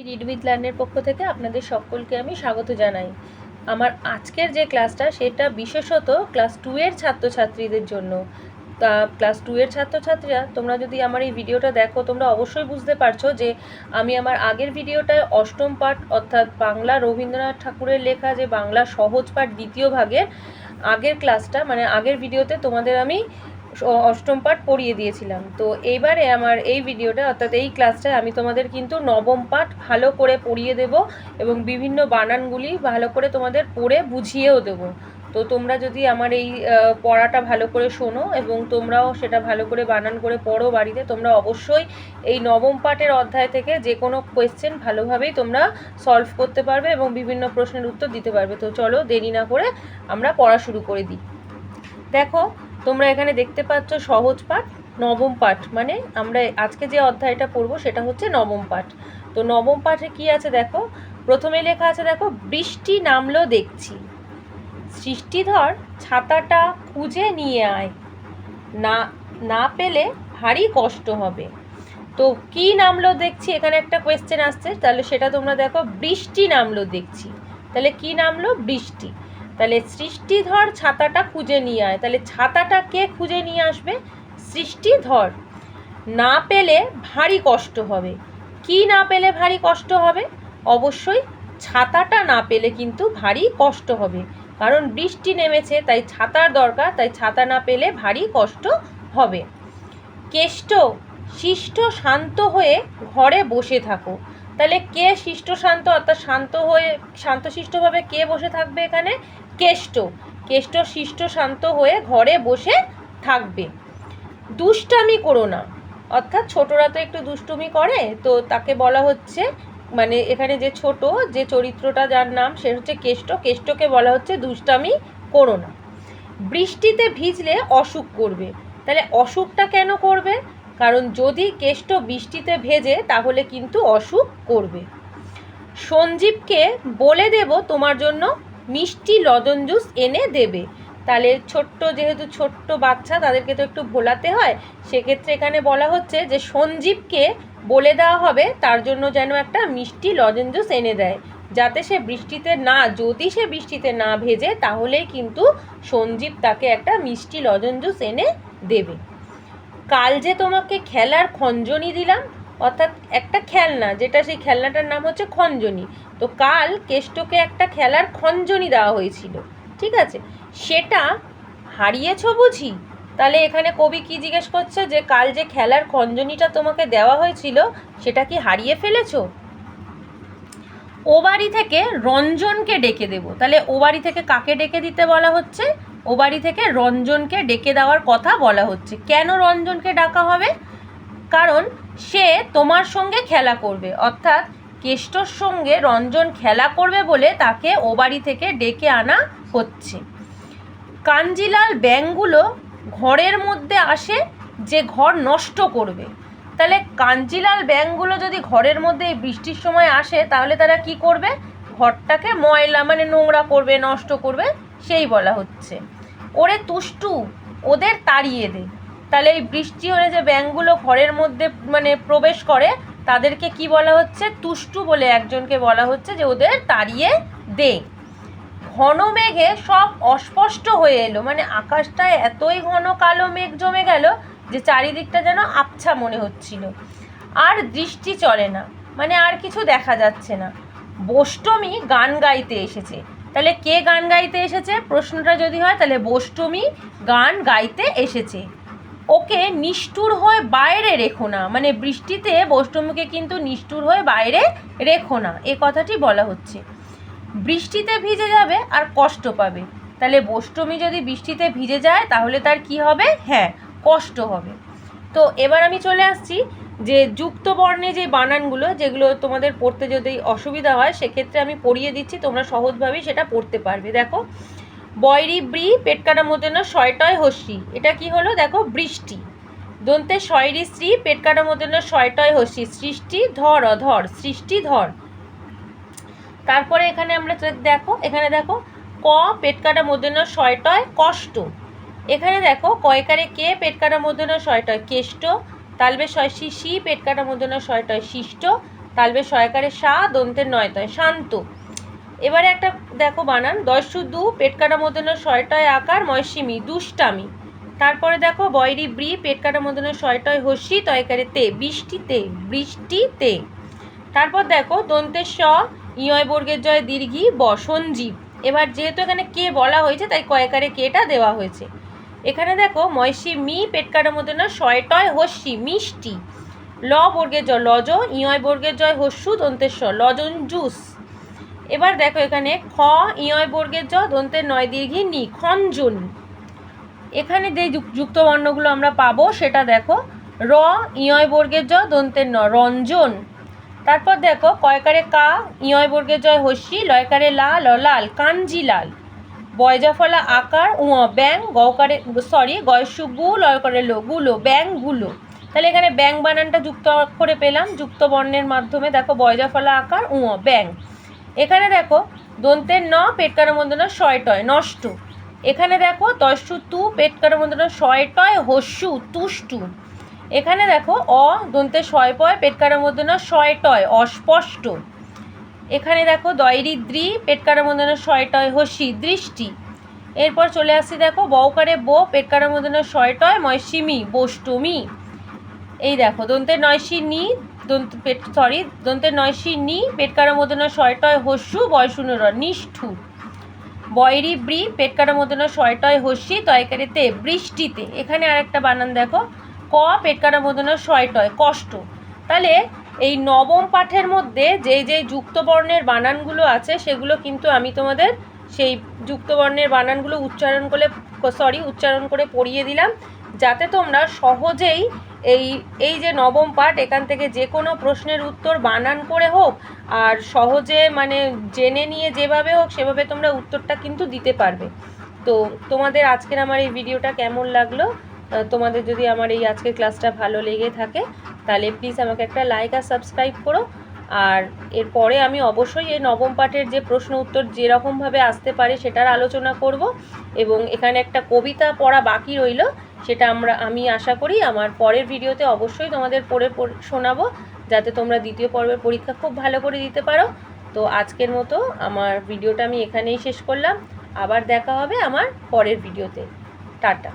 Read with লার্নের পক্ষ থেকে আপনাদের সকলকে আমি স্বাগত জানাই। আমার আজকের যে ক্লাসটা সেটা বিশেষত ক্লাস 2 এর ছাত্রছাত্রীদের জন্য। তা ক্লাস 2 এর ছাত্রছাত্রীরা তোমরা যদি আমার এই ভিডিওটা দেখো তোমরা অবশ্যই বুঝতে পারছো যে আমি আমার আগের ভিডিওটায় অষ্টম পাঠ অর্থাৎ বাংলা রবীন্দ্রনাথ ঠাকুরের লেখা যে বাংলা সহজ পাঠ দ্বিতীয় ভাগের আগের ক্লাসটা মানে আগের ভিডিওতে তোমাদের আমি অষ্টম পাঠ পড়িয়ে দিয়েছিলাম। তো এইবারে আমার এই ভিডিওটা অর্থাৎ এই ক্লাসটায় আমি তোমাদের কিন্তু নবম পাঠ ভালো করে পড়িয়ে দেব এবং বিভিন্ন বানানগুলি ভালো করে তোমাদের পড়ে বুঝিয়েও দেব। তো তোমরা যদি আমার এই পড়াটা ভালো করে শোনো এবং তোমরাও সেটা ভালো করে বানান করে পড়ো বাড়িতে, তোমরা অবশ্যই এই নবম পাঠের অধ্যায় থেকে যে কোনো কোয়েশ্চেন ভালোভাবেই তোমরা সলভ করতে পারবে এবং বিভিন্ন প্রশ্নের উত্তর দিতে পারবে। তো চলো দেরি না করে আমরা পড়া শুরু করে দিই। দেখো তোমরা এখানে দেখতে পাচ্ছ সহজ পাঠ নবম পাঠ, মানে আমরা আজকে যে অধ্যায়টা পড়বো সেটা হচ্ছে নবম পাঠ। তো নবম পাঠে কি আছে দেখো, প্রথমে লেখা আছে দেখো, বৃষ্টি নামলো দেখছি, সৃষ্টিধর ছাতাটা খুঁজে নিয়ে আয়, না না পেলে ভারী কষ্ট হবে। তো কি নামলো দেখছি, এখানে একটা কোয়েশ্চেন আসছে, তাহলে সেটা তোমরা দেখো, বৃষ্টি নামলো দেখছি, তাহলে কি নামলো, বৃষ্টি। তাহলে সৃষ্টিধর ছাতাটা খুঁজে নিয়ে আয়, তাহলে ছাতাটা কে খুঁজে নিয়ে আসবে, সৃষ্টিধর। না পেলে ভারী কষ্ট হবে, কি না পেলে ভারী কষ্ট হবে, অবশ্যই ছাতাটা না পেলে কিন্তু ভারী কষ্ট হবে, কারণ বৃষ্টি নেমেছে তাই ছাতার দরকার, তাই ছাতা না পেলে ভারী কষ্ট হবে। কেষ্ট শিষ্ট শান্ত হয়ে ঘরে বসে থাকো, তাহলে কে শিষ্ট শান্ত অর্থাৎ শান্ত হয়ে শান্তশিষ্টভাবে কে বসে থাকবে, এখানে কেষ্ট। কেষ্ট শিষ্ট শান্ত হয়ে ঘরে বসে থাকবে। দুষ্টামি করো না, অর্থাৎ ছোটরা তো একটু দুষ্টুমি করে, তো তাকে বলা হচ্ছে, মানে এখানে যে ছোট যে চরিত্রটা যার নাম সে হচ্ছে কেষ্ট, কেষ্টকে বলা হচ্ছে দুষ্টামি করো না। বৃষ্টিতে ভিজলে অসুখ করবে, তাহলে অসুখটা কেন করবে, কারণ যদি কেষ্ট বৃষ্টিতে ভেজে তাহলে কিন্তু অসুখ করবে। সঞ্জীবকে বলে দেব তোমার জন্য মিষ্টি লবণ জুস এনে দেবে, তাহলে যেহেতু ছোট্ট বাচ্চা তাদেরকে তো একটু ভোলাতে হয়, সেক্ষেত্রে এখানে বলা হচ্ছে যে সঞ্জীবকে বলে দেওয়া হবে তার জন্য যেন একটা মিষ্টি লবণ জুস এনে দেয়, যাতে সে যদি সে বৃষ্টিতে না ভেজে তাহলেই কিন্তু সঞ্জীব তাকে একটা মিষ্টি লবণ জুস এনে দেবে। কাল যে তোমাকে খেলার খঞ্জনি দিলাম, অর্থাৎ একটা খেলনা, যেটা সেই খেলনাটার নাম হচ্ছে খঞ্জনি, তো কাল কেষ্টকে একটা খেলার খঞ্জনি দেওয়া হয়েছিল, ঠিক আছে, সেটা হারিয়েছো বুঝি। তাহলে এখানে কবি কি জিজ্ঞেস করছে, যে কাল যে খেলার খঞ্জনিটা তোমাকে দেওয়া হয়েছিল সেটা কি হারিয়ে ফেলেছো। ও বাড়ি থেকে রঞ্জনকে ডেকে দেবো, তাহলে ও বাড়ি থেকে কাকে ডেকে দিতে বলা হচ্ছে, ও বাড়ি থেকে রঞ্জনকে ডেকে দেওয়ার কথা বলা হচ্ছে। কেন রঞ্জনকে ডাকা হবে, কারণ সে তোমার সঙ্গে খেলা করবে, অর্থাৎ কেষ্টর সঙ্গে রঞ্জন খেলা করবে বলে তাকে ও বাড়ি থেকে ডেকে আনা হচ্ছে। কাঞ্জিলাল ব্যাঙগুলো ঘরের মধ্যে আসে যে ঘর নষ্ট করবে, তাহলে কাঞ্জিলাল ব্যাঙগুলো যদি ঘরের মধ্যে এই বৃষ্টির সময় আসে তাহলে তারা কি করবে, ঘরটাকে ময়লা মানে নোংরা করবে, নষ্ট করবে, সেই বলা হচ্ছে। ওরে তুষ্টু ওদের তাড়িয়ে দে, তাহলে এই বৃষ্টি হলে যে ব্যাঙগুলো ঘরের মধ্যে মানে প্রবেশ করে তাদেরকে কি বলা হচ্ছে, তুষ্টু বলে একজনকে বলা হচ্ছে যে ওদের তাড়িয়ে দে। ঘন মেঘে সব অস্পষ্ট হয়ে এলো, মানে আকাশটা এতই ঘন কালো মেঘ জমে গেল যে চারিদিকটা যেন আবছা মনে হচ্ছিল। আর দৃষ্টি চলে না, মানে আর কিছু দেখা যাচ্ছে না। বোষ্টমী গান গাইতে এসেছে, তাহলে কে গান গাইতে এসেছে প্রশ্নটা যদি হয়, তাহলে বোষ্টমী গান গাইতে এসেছে। ওকে নিষ্ঠুর হয়ে বাইরে রেখো না, মানে বৃষ্টিতে বোষ্টমীকে কিন্তু নিষ্ঠুর হয়ে বাইরে রেখো না, এ কথাটি বলা হচ্ছে। বৃষ্টিতে ভিজে যাবে আর কষ্ট পাবে, তাহলে বোষ্টমী যদি বৃষ্টিতে ভিজে যায় তাহলে তার কি হবে, হ্যাঁ কষ্ট হবে। তো এবার আমি চলে আসছি যে যুক্ত বর্ণে যে বানানগুলো, যেগুলো তোমাদের পড়তে যদি অসুবিধা হয় সেক্ষেত্রে আমি পড়িয়ে দিচ্ছি, তোমরা সহজভাবেই সেটা পড়তে পারবে। দেখো, বয়রি ব্রি পেট কাটা মধ্যে শয়টয় হস্যি, এটা কি হলো, দেখো বৃষ্টি। দন্তে শয়রি শ্রী পেট কাটা মধ্যে শয়টয় হস্যি, সৃষ্টি ধর অধর, সৃষ্টি ধর। তারপরে এখানে আমরা দেখো, এখানে দেখো ক পেট কাটা মধ্যে শয়টয় কষ্ট, এখানে দেখো কয়কারে কে পেট কাটা মধ্যে শয়টয় কেষ্ট, তালবে শয় শি পেট কাটা মধ্যে শয়টয় শিষ্ট, তালবে শয়কারে সা দন্তের নয়তয় শান্ত। এবারে একটা দেখো বানান দস্যু দু পেট কাটা মধ্যে শয়টয় আকার ময়সিমি দুষ্টামি। তারপরে দেখো বয়রি ব্রি পেট কাটা মধ্যে শয়টয় হস্যি তয়কারে তে বৃষ্টিতে বৃষ্টিতে। তারপর দেখো দন্তের স ইয় বর্গের জয় দীর্ঘি ব সঞ্জীব। এবার যেহেতু এখানে কে বলা হয়েছে তাই কয়কারে কেটা দেওয়া হয়েছে। এখানে দেখো ময়সি মি পেট কাটার মধ্যে শয়টয় হস্যি মিষ্টি। ল বর্গের জয় লজ ইয় বর্গের জয় হস্যু দন্তের স লজন জুস। এবার দেখো এখানে খ ইয় বর্গের জ দন্তের নয় দীর্ঘি নি খঞ্জন। এখানে যে যুক্ত বর্ণগুলো আমরা পাবো সেটা দেখো র ইয় বর্গের জ দন্তের ন রঞ্জন। তারপর দেখো কয়কারে কা ইয় বর্গের জয় হস্যি লয়কারে লা ল লাল কাঞ্জি লাল। বয়জাফলা আকার ব্যাং গকারে গয়সু গু লয়কারে লো গুলো ব্যাং গুলো। তাহলে এখানে ব্যাং বানানটা যুক্ত অক্ষরে পেলাম যুক্ত বর্ণের মাধ্যমে। দেখো বয়জাফলা আকার ব্যাং। এখানে দেখো দন্তের ন পেট কাটার মধ্যে শয়টয় নষ্ট। এখানে দেখো দস্যু তু পেট কাটার মধ্যে শয়টয় হস্যু তুষ্টু। এখানে দেখো দন্তের শয়পয় পেট কাটার মধ্যে শয়টয় অস্পষ্ট। এখানে দেখো দয়রি দ্রি পেট কাটার মধ্যে শয়টয় হস্যি দৃষ্টি। এরপর চলে আসছি দেখো বউকারে বো পেট কাটার মধ্যে শয়টয় ময়সিমি বষ্টমী। এই দেখো দন্তের নয়সি নি দন্তের নয়সি নি পেট কাটার মধ্যে শয়টয় হস্যু বয়শুনর নিষ্ঠুর। বয়রি ব্রি পেট কাটার মধ্যে শয়টয় হস্যি তয়কারে তে বৃষ্টিতে। এখানে আরেকটা বানান দেখো ক পেট কাটার মধ্যে শয়টয় কষ্ট। তাহলে এই নবম পাঠের মধ্যে যে যে যুক্তবর্ণের বানানগুলো আছে সেগুলো কিন্তু আমি তোমাদের সেই যুক্তবর্ণের বানানগুলো উচ্চারণ করে পড়িয়ে দিলাম, যাতে তোমরা সহজেই এই যে নবম পাঠ এখান থেকে যে কোনো প্রশ্নের উত্তর বানান করে হোক আর সহজে মানে জেনে নিয়ে যেভাবে হোক সেভাবে তোমরা উত্তরটা কিন্তু দিতে পারবে। তো তোমাদের আজকের আমার এই ভিডিওটা কেমন লাগলো? তোমাদের যদি আমার এই আজকের ক্লাসটা ভালো লেগে থাকে তাহলে প্লিজ আমাকে একটা লাইক আর সাবস্ক্রাইব করো। আর এরপরে আমি অবশ্যই এই নবম পাঠের যে প্রশ্ন উত্তর যেরকমভাবে আসতে পারে সেটার আলোচনা করব, এবং এখানে একটা কবিতা পড়া বাকি রইল, সেটা আমি আশা করি আমার পরের ভিডিওতে অবশ্যই তোমাদের পড়ে শোনাবো, যাতে তোমরা দ্বিতীয় পর্বের পরীক্ষা খুব ভালো করে দিতে পারো। তো আজকের মতো আমার ভিডিওটা আমি এখানেই শেষ করলাম। আবার দেখা হবে আমার পরের ভিডিওতে। টাটা।